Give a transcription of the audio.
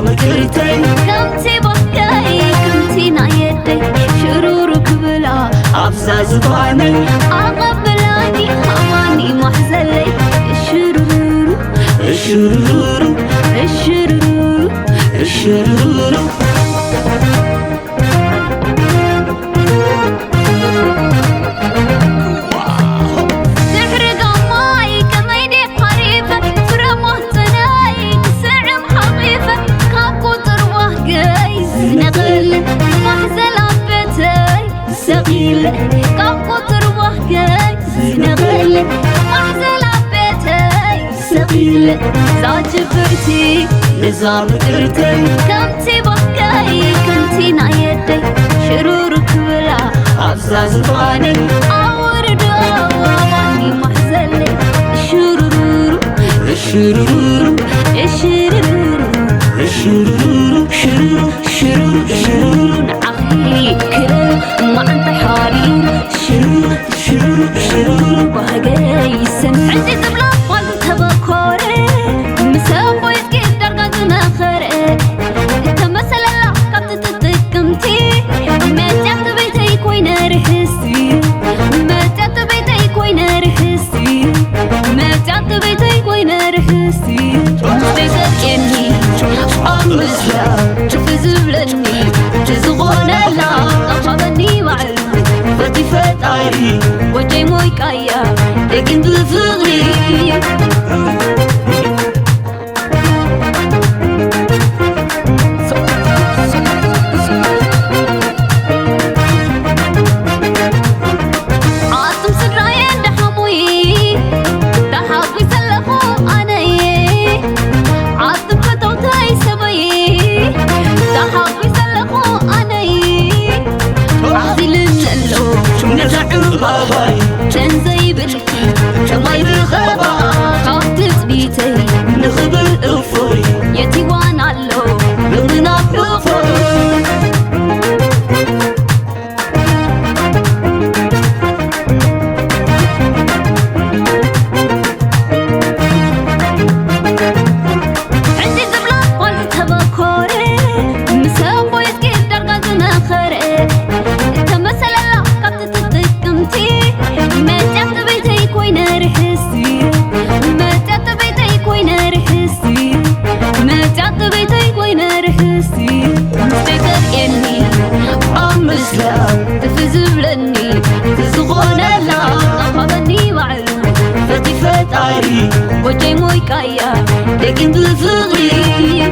مكرتي كمتي بكاي كمتي نايدي شرور كبلا أبزاز باني أقبلاني أماني محزلي الشرور الشرور الشرور الشرور كم قطر وحكاي نغل محزل عبيتي سقيل زاد جبرتي نظام قرتي كمتي بكاي كمتي نايدي شرورك بلا أبزاز باني أورد واني محزل الشرور الشرور الشرور الشرور شرور شرور شرور عقلي كل ما أنت حارين شرور شرور شرور بهجاي سن عندي دبلة وانت بكوري مسافو يسكت درجة نخرة انت مثلا لا كنت تتكمتي ما جات بيتي كوين رحسي ما جات بيتي كوين رحسي ما جات بيتي كوين رحسي تذكرني أمسلا تفزبلني تزغونا لا طفبني معلوم فتي فتاري وجي موي كايا لكن بفغري عاصم سرايا دحموي دحاقي سلخو أناي عاصم فتوتاي سباي دحاقي سلخو أناي عزيل اللو نزعر باباي تنزي بركي شماي بالغابة خاطف بيتي نخبر أفوي يتي وانا اللو نغنى بفوي عندي زبلة والد تبكوري مسافو يسكت درجة نخرة انت مثلا لا كنت تتكمتي ما جات بيتي كوين رحسي ما جات بيتي كوين رحسي ما جات بيتي كوين رحسي تذكرني أمسلا تفزبلني تزغونا لا طفبني معلوم فتي فتاري وجي موي كايا لكن بفغري